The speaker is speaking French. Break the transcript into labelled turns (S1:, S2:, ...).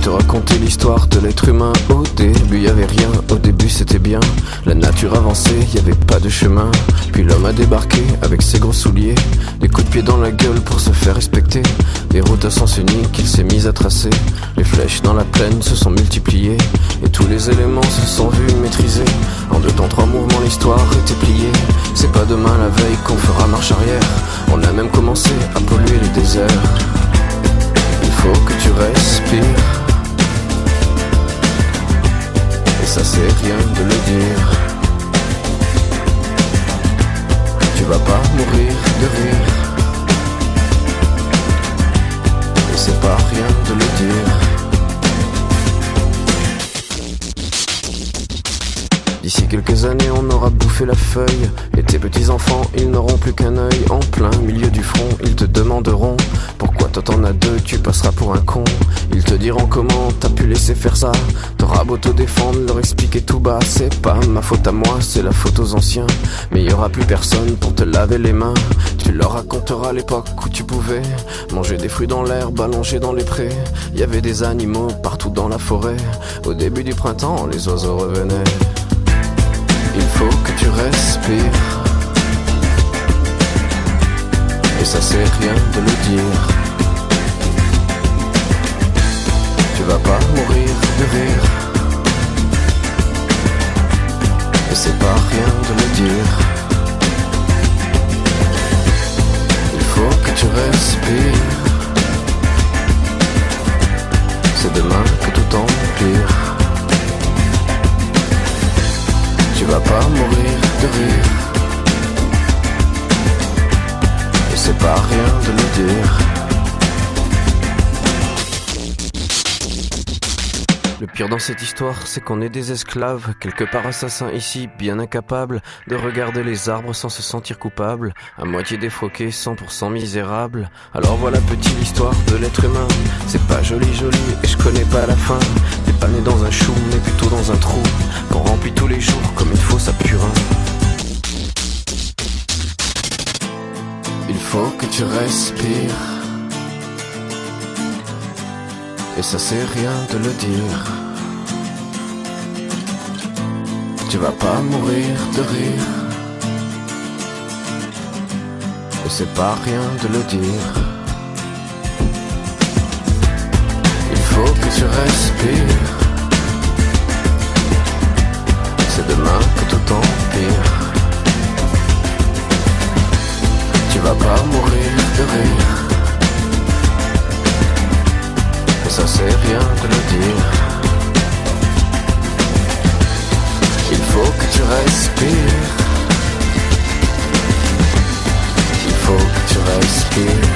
S1: te raconter l'histoire de l'être humain. Au début y avait rien, au début c'était bien. La nature avançait, y avait pas de chemin. Puis l'homme a débarqué avec ses gros souliers, des coups de pied dans la gueule pour se faire respecter. Des routes à sens unique il s'est mis à tracer. Les flèches dans la plaine se sont multipliées, et tous les éléments se sont vus maîtrisés. En 2 temps 3 mouvements l'histoire était pliée. C'est pas demain la veille qu'on fera marche arrière. On a même commencé à polluer les déserts. Il faut que tu respires, et ça c'est rien de le dire. Tu vas pas mourir de rire, et c'est pas rien de le dire. D'ici quelques années on aura bouffé la feuille, et tes petits enfants ils n'auront plus qu'un œil. En plein milieu du front ils te demanderont pourquoi toi t'en as 2, tu passeras pour un con. Ils te diront comment t'as pu laisser faire ça. T'auras beau te défendre, leur expliquer tout bas. C'est pas ma faute à moi, c'est la faute aux anciens. Mais y aura plus personne pour te laver les mains. Tu leur raconteras l'époque où tu pouvais manger des fruits dans l'herbe, allongés dans les prés. Y avait des animaux partout dans la forêt. Au début du printemps les oiseaux revenaient. Il faut que tu respires, et ça c'est rien de le dire. Tu vas pas mourir de rire, et c'est pas rien de le dire. Il faut que tu respires, c'est demain que tout empire. Tu vas pas mourir de rire, et c'est pas rien de le dire. Le pire dans cette histoire, c'est qu'on est des esclaves, quelque part assassins ici, bien incapables de regarder les arbres sans se sentir coupables, à moitié défroqués, 100% misérables. Alors voilà petite l'histoire de l'être humain. C'est pas joli et je connais pas la fin. T'es pas né dans un chou, mais plutôt dans un trou qu'on remplit tous les jours comme il faut sa purin. Il faut que tu respires, et ça c'est rien de le dire. Tu vas pas mourir de rire, et c'est pas rien de le dire. Il faut que tu respires, c'est demain que tout empire. Tu vas pas mourir de rire, et ça c'est rien de le dire. Il faut que tu respires, il faut que tu respires.